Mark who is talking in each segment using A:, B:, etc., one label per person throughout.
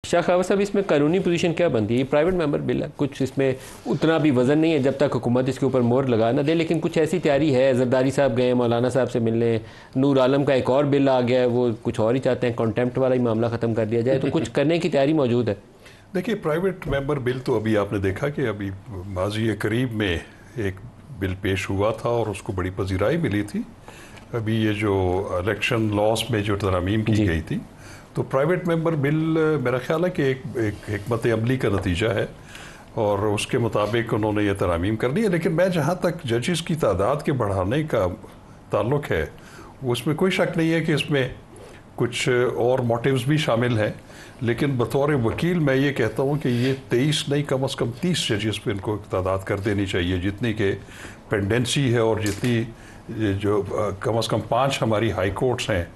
A: शाह खावर साहब, इसमें कानूनी पोजीशन क्या बनती है? ये प्राइवेट मेंबर बिल है, कुछ इसमें उतना भी वजन नहीं है जब तक हुकूमत इसके ऊपर मोहर लगा ना दे, लेकिन कुछ ऐसी तैयारी है। जरदारी साहब गए मौलाना साहब से मिलने, नूर आलम का एक और बिल आ गया है, वो कुछ और ही चाहते हैं, कॉन्टेम्प्ट वाला ही मामला ख़त्म कर दिया जाए, तो कुछ करने की तैयारी मौजूद है?
B: देखिए, प्राइवेट मेंबर बिल तो अभी आपने देखा कि अभी माजी करीब में एक बिल पेश हुआ था और उसको बड़ी पजीराई मिली थी। अभी ये जो इलेक्शन लॉस में जो तरमीम की गई थी, तो प्राइवेट मेंबर बिल मेरा ख्याल है कि एक हिकमत अमली का नतीजा है और उसके मुताबिक उन्होंने ये तरमीम करनी है। लेकिन मैं जहाँ तक जजेस की तादाद के बढ़ाने का ताल्लुक है, उसमें कोई शक नहीं है कि इसमें कुछ और मोटिव्स भी शामिल हैं। लेकिन बतौर वकील मैं ये कहता हूँ कि ये 23 नहीं, कम से कम 30 जजेस पे इनको तादाद कर देनी चाहिए, जितनी के पेंडेंसी है और जितनी जो कम से कम 5 हमारी हाई कोर्ट्स हैं,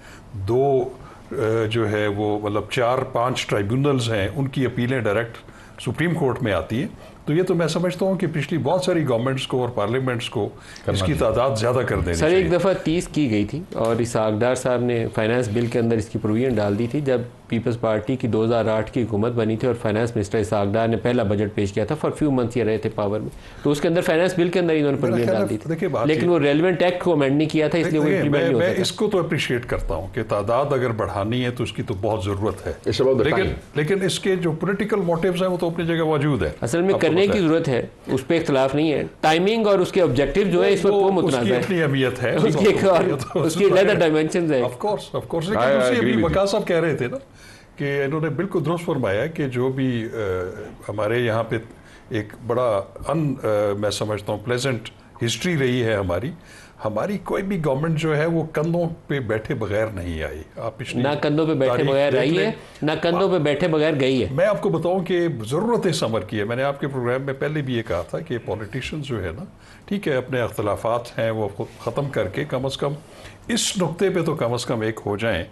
B: 2 जो है वो मतलब 4-5 ट्राइब्यूनल्स हैं, उनकी अपीलें डायरेक्ट सुप्रीम कोर्ट में आती हैं। तो ये तो मैं समझता हूँ कि पिछली बहुत सारी गवर्नमेंट्स को और पार्लियामेंट्स को इसकी तादाद ज़्यादा कर देनी चाहिए।
A: सर, एक दफ़ा 30 की गई थी और इसाकदार साहब ने फाइनेंस बिल के अंदर इसकी प्रोविजन डाल दी थी जब पीपल्स पार्टी की 2008 की हुकूमत बनी थी और फाइनेंस मिनिस्टर इसाकदार ने पहला बजट पेश किया था। फॉर फ्यू मंथ्स ये रहे थे पावर में, तो उसके अंदर फाइनेंस बिल के अंदर इन्होंने प्रोविजन डाल दी थी, लेकिन वो रेलिवेंट एक्ट को अमेंड नहीं किया था, इसलिए वो इम्प्लीमेंट नहीं हो
B: मैं इसको तो अप्रिशिएट करता हूँ कि तादाद अगर बढ़ानी है तो उसकी तो बहुत ज़रूरत है, लेकिन इसके जो पोलिटिकल मोटिव्स हैं वो तो अपनी जगह मौजूद है।
A: असल में करने की जरूरत है, उस पर इख्तलाफ नहीं है। टाइमिंग और उसके ऑब्जेक्टिव जो है इस वक्त वो मुतनाज़ा है,
B: अपनी अहमियत है,
A: उसकी अलग डायमेंशंस है।
B: ऑफ कोर्स लेकिन अभी वकास साहब कह रहे थे ना कि इन्होंने बिल्कुल दुरुस्त फरमाया कि जो भी हमारे यहाँ पे एक बड़ा मैं समझता हूँ प्लेजेंट हिस्ट्री रही है हमारी कोई भी गवर्नमेंट जो है वो कंधों पे बैठे बगैर नहीं आई। आप पिछली
A: ना कंधों पे बैठे बगैर आई है, ना कंधों पे बैठे बगैर गई है।
B: मैं आपको बताऊं कि ज़रूरत है समर की है। मैंने आपके प्रोग्राम में पहले भी ये कहा था कि पॉलिटिशियंस जो है ना, ठीक है, अपने अख्तलाफात हैं वो ख़त्म करके कम से कम इस नुक्ते पे तो कम से कम एक हो जाएं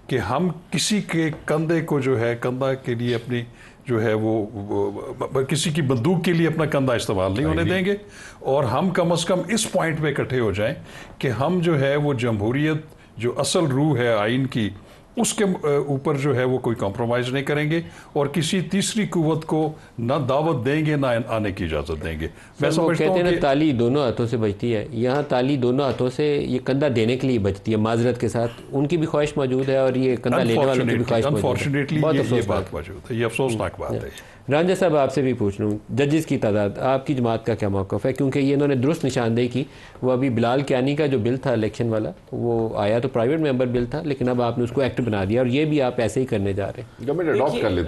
B: कि हम किसी के कंधे को जो है कंधा के लिए अपनी जो है वो किसी की बंदूक के लिए अपना कंधा इस्तेमाल नहीं होने देंगे, और हम कम से कम इस पॉइंट पे इकट्ठे हो जाएं कि हम जो है वो जमहूरियत जो असल रूह है आइन की उसके ऊपर जो है वो कोई कॉम्प्रोमाइज़ नहीं करेंगे और किसी तीसरी कुव्वत को ना दावत देंगे ना आने की इजाज़त देंगे।
A: मैं समझता हूँ कि ताली दोनों हाथों से बजती है, यहाँ ताली दोनों हाथों से ये कंधा देने के लिए बजती है, माजरत के साथ उनकी भी ख्वाहिश मौजूद है और ये कंधा लेने वालों की भी ख्वाहिश मौजूद है।
B: अनफॉर्चुनेटली ये बात मौजूद है, ये अफसोसनाक बात है।
A: रांझा साहब, आपसे भी पूछ लूँ, जजेस की तादाद आपकी जमात का क्या मौक़िफ़ है? क्योंकि ये इन्होंने दुरुस्त निशानदेही की, वो अभी बिलाल कियानी का जो बिल था इलेक्शन वाला, वो आया तो प्राइवेट मेंबर बिल था, लेकिन अब आपने उसको एक्ट बना दिया और ये भी आप ऐसे ही करने जा रहे हैं, गवर्नमेंट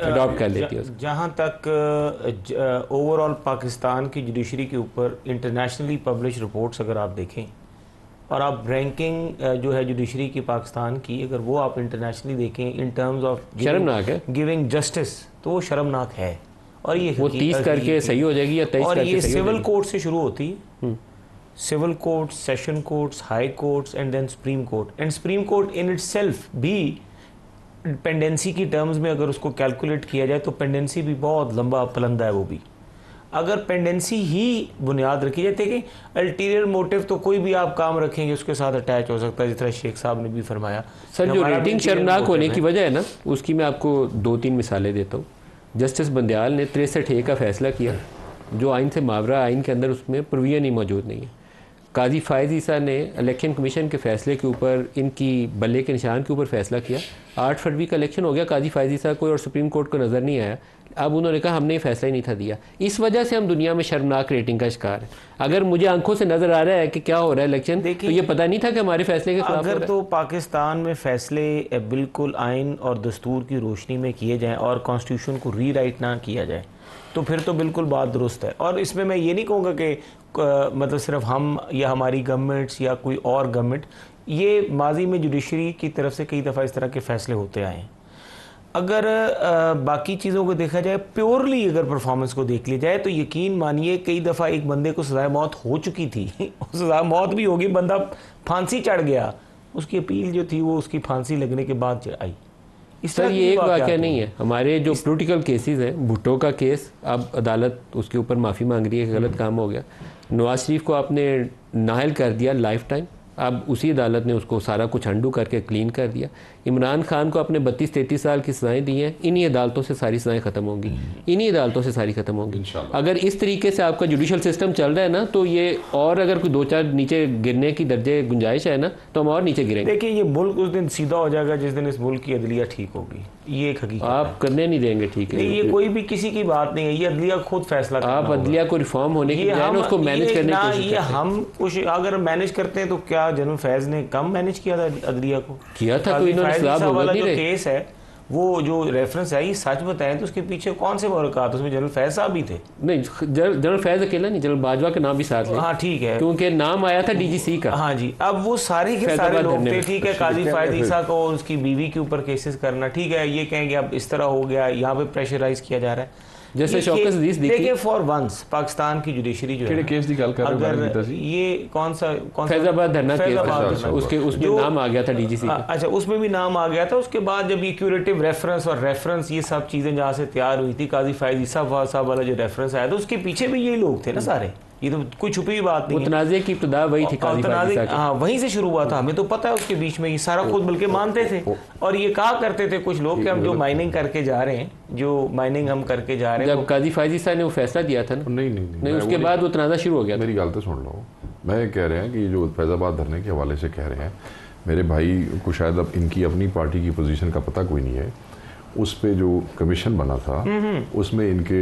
A: अडॉप्ट कर लेती है।
C: जहाँ तक ओवरऑल पाकिस्तान की जुडिशरी के ऊपर इंटरनेशनली पब्लिश रिपोर्ट्स अगर आप देखें और आप रैंकिंग जो है जुडिशरी की पाकिस्तान की, अगर वो आप इंटरनेशनली देखें इन टर्म्स ऑफ
A: शर्मनाक है,
C: गिविंग जस्टिस, तो वो शर्मनाक है। और ये
A: वो 30 करके सही हो जाएगी या 23
C: और
A: करके
C: ये
A: सही
C: सिविल कोर्ट से शुरू होती है, civil court, session courts, high courts and then supreme court. And supreme court in itself भी पेंडेंसी की टर्म्स में अगर उसको कैलकुलेट किया जाए तो पेंडेंसी भी बहुत लंबा पलंदा है। वो भी अगर पेंडेंसी ही बुनियाद रखी जाती है कि अल्टीरियर मोटिव तो कोई भी आप काम रखेंगे उसके साथ अटैच हो सकता है, जिस तरह शेख साहब ने भी फरमाया।
A: सर, जो रेटिंग शर्मनाक होने की वजह है ना, उसकी मैं आपको 2-3 मिसालें देता हूँ। जस्टिस बंदयाल ने 63A का फैसला किया जो आइन से मावरा, आइन के अंदर उसमें प्रोविजन ही मौजूद नहीं है। काजी फायज़ ईसा ने इलेक्शन कमीशन के फैसले के ऊपर, इनकी बल्ले के निशान के ऊपर फैसला किया। 8 फरवरी का इलेक्शन हो गया, काजी फायज़ ईसा को और सुप्रीम कोर्ट को नज़र नहीं आया। अब उन्होंने कहा हमने ये फैसला ही नहीं था दिया। इस वजह से हम दुनिया में शर्मनाक रेटिंग का शिकार है। अगर मुझे आंखों से नजर आ रहा है कि क्या हो रहा है इलेक्शन, तो ये पता नहीं था कि हमारे फैसले के खिलाफ हो रहा है।
C: अगर तो पाकिस्तान में फैसले बिल्कुल आइन और दस्तूर की रोशनी में किए जाएं और कॉन्स्टिट्यूशन को रीराइट ना किया जाए तो फिर तो बिल्कुल बात दुरुस्त है। और इसमें मैं ये नहीं कहूँगा कि मतलब सिर्फ हम या हमारी गवर्नमेंट्स या कोई और गवर्नमेंट, ये माजी में जुडिशरी की तरफ से कई दफ़ा इस तरह के फैसले होते आए हैं। अगर बाकी चीज़ों को देखा जाए, प्योरली अगर परफॉर्मेंस को देख लिया जाए तो यकीन मानिए कई दफ़ा एक बंदे को सज़ाए मौत हो चुकी थी सज़ाए मौत भी होगी, बंदा फांसी चढ़ गया, उसकी अपील जो थी वो उसकी फांसी लगने के बाद आई।
A: इस तरह ये एक वाक़या नहीं है। हमारे जो पॉलिटिकल केसेस हैं, भुट्टो का केस, अब अदालत उसके ऊपर माफ़ी मांग रही है कि गलत काम हो गया। नवाज शरीफ को आपने नाअहल कर दिया लाइफ टाइम, अब उसी अदालत ने उसको सारा कुछ अंडू करके क्लीन कर दिया। इमरान खान को अपने 32-33 साल की सज़ाएं दी हैं, इन्हीं अदालतों से सारी सज़ाएं ख़त्म होंगी, इन्हीं अदालतों से सारी ख़त्म होंगी। अगर इस तरीके से आपका जुडिशल सिस्टम चल रहा है ना, तो ये और अगर कोई 2-4 नीचे गिरने की दर्जे गुंजाइश है ना, तो हम और नीचे गिरेंगे।
C: देखिए ये मुल्क उस दिन सीधा हो जाएगा जिस दिन इस मुल्क की अदलिया ठीक होगी, ये एक हकीकत
A: आप करने नहीं देंगे, ठीक है,
C: ये कोई भी किसी की बात नहीं है, ये अदलिया खुद फैसला करना
A: आप अदलिया को रिफॉर्म होने की बजाय उसको मैनेज करने की कोशिश
C: करते हैं। हम कुछ अगर मैनेज करते हैं तो क्या जनरल फैज ने कम मैनेज किया था अदलिया को?
A: किया था, तो इन्होंने खिलाफ
C: वाला जो केस है वो जो रेफरेंस है, ये सच बताएं तो उसके पीछे कौन से मुलाकात, उसमें जनरल फैज साहब भी थे?
A: नहीं, जनरल फैज अकेला नहीं, जनरल बाजवा का नाम भी साथ है।
C: हाँ ठीक है,
A: क्योंकि नाम आया था डीजीसी का।
C: हाँ जी, अब वो सारे के सारे लोग थे, ठीक है, काजी फायद ईसा को उसकी बीवी के ऊपर केसेस करना, ठीक है, ये कहेंगे अब इस तरह हो गया, यहाँ पे प्रेशराइज किया जा रहा है।
A: जैसे शौकत अजीज
C: देखिए फॉर वंस पाकिस्तान की जुडिशरी जो है,
D: केस की गल कर रहे हैं,
C: अगर ये कौन सा
A: फैजाबाद धरना केस, उसमें नाम आ गया था डीजीसी का।
C: अच्छा, उसमें भी नाम आ गया था। उसके बाद जब ये क्यूरेटिव रेफरेंस और रेफरेंस ये सब चीजें जहाँ से तैयार हुई थी, काजी फायद ईसा साहब वाला जो रेफरेंस आया था, उसके पीछे भी यही लोग थे ना सारे, ये तो कोई छुपी हुई बात नहीं है।
A: तनाज़े की इब्तिदा वही थी,
C: हाँ वहीं से शुरू हुआ था, हमें तो पता है उसके बीच में ये सारा खुद बल्कि मानते थे और ये कहा करते थे कुछ लोग कि हम जो माइनिंग करके जा रहे हैं, जो माइनिंग हम करके जा रहे हैं।
A: जब काजी फायद ईसा ने वो फैसला दिया था ना, नहीं उसके बाद वो तनाज़ा शुरू हो गया।
D: मेरी गल तो सुन लो, मैं कह रहे हैं कि जो फैजाबाद धरने के हवाले से कह रहे हैं, मेरे भाई को शायद अब इनकी अपनी पार्टी की पोजीशन का पता कोई नहीं है। उस पे जो कमीशन बना था उसमें इनके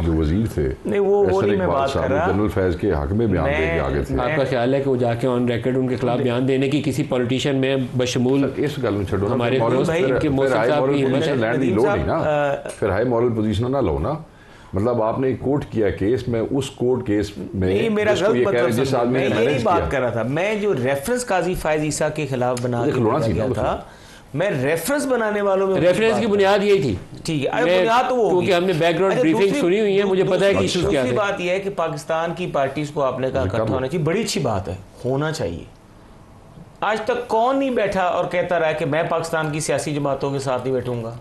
D: जो वजीर थे,
C: नहीं वो नहीं मैं बात कर रहा,
D: जनरल फैज के हक में बयान देके आगे थे।
A: आपका ख्याल है कि वो जाके ऑन रिकॉर्ड उनके खिलाफ बयान देने की किसी पॉलिटिशियन में बशमूल
D: इस गल में छोड़ो,
A: हमारे दोस्त के मौसम साहब की हिम्मत है,
D: लैंड दी लो नहीं ना, फिर हाई मॉरल पोजीशन ना लो ना। मतलब आपने एक कोर्ट किया केस में, उस कोर्ट केस में
C: नहीं, मेरा गलत मतलब
D: जिस आदमी ने मैनेज किया,
C: बात कर रहा था मैं, जो रेफरेंस काजी फायद ईसा के खिलाफ बना के था, मैं रेफरेंस बनाने वालों में,
A: रेफरेंस की बुनियाद यही थी,
C: ठीक है, बुनियाद तो वो
A: क्योंकि हमने बैकग्राउंड ब्रीफिंग सुनी हुई है, मुझे पता है कि इश्यूज क्या है।
C: दूसरी बात यह है कि पाकिस्तान की पार्टीज को आपने कहा इकट्ठा होना चाहिए, बड़ी अच्छी बात है, होना चाहिए। आज तक कौन नहीं बैठा और कहता रहा कि मैं पाकिस्तान की सियासी जमातों के साथ नहीं बैठूंगा?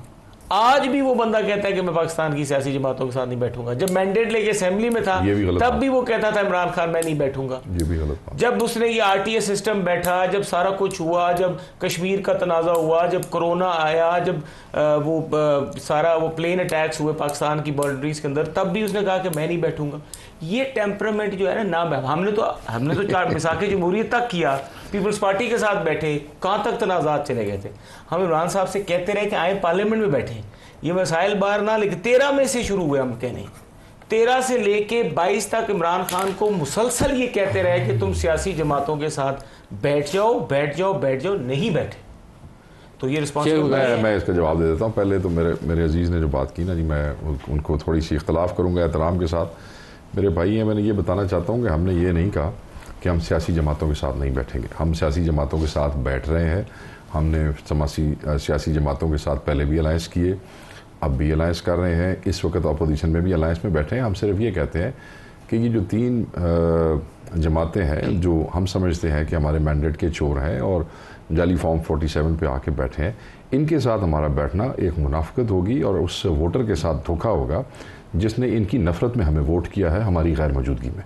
C: आज भी वो बंदा कहता है कि मैं पाकिस्तान की सियासी जमातों के साथ नहीं बैठूंगा। जब मैंडेट लेके असेंबली में था तब भी वो कहता था इमरान खान मैं नहीं बैठूंगा।
D: ये भी गलत।
C: जब उसने ये आरटीएस सिस्टम बैठा, जब सारा कुछ हुआ, जब कश्मीर का तनाज़ा हुआ, जब कोरोना आया, जब सारा वो प्लेन अटैक्स हुए पाकिस्तान की बाउंड्रीज के अंदर, तब भी उसने कहा कि मैं नहीं बैठूंगा। ये टेम्परामेंट जो है ना, हमने तो मिसाक़ जमहूरियत तक किया, पीपल्स पार्टी के साथ बैठे, कहाँ तक तनाज़ात चले गए थे। हम इमरान साहब से कहते रहे कि आए पार्लियामेंट में बैठे, ये मसाइल बाहर ना लेके 13 में से शुरू हुए। हम कहने 13 से लेके 22 तक इमरान खान को मुसलसल ये कहते रहे कि तुम सियासी जमातों के साथ बैठ जाओ, नहीं बैठे। तो ये रिस्पॉन्सिबिलिटी,
D: मैं इसका जवाब दे देता हूँ। पहले तो मेरे अजीज़ ने जो बात की ना जी, मैं उनको थोड़ी सी इख्तलाफ करूँगा एहतराम के साथ। मेरे भाई हैं, मैंने ये बताना चाहता हूँ कि हमने ये नहीं कहा कि हम सियासी जमातों के साथ नहीं बैठेंगे। हम सियासी जमातों के साथ बैठ रहे हैं। हमने सियासी जमातों के साथ पहले भी अलायंस किए, अब भी अलायंस कर रहे हैं, इस वक्त अपोजिशन में भी अलायंस में बैठे हैं। हम सिर्फ ये कहते हैं कि ये जो 3 जमातें हैं जो हम समझते हैं कि हमारे मैंडेट के चोर हैं और जाली फॉर्म 47 पे आके बैठे हैं, इनके साथ हमारा बैठना एक मुनाफिकत होगी और उस वोटर के साथ धोखा होगा जिसने इनकी नफरत में हमें वोट किया है हमारी गैर मौजूदगी में।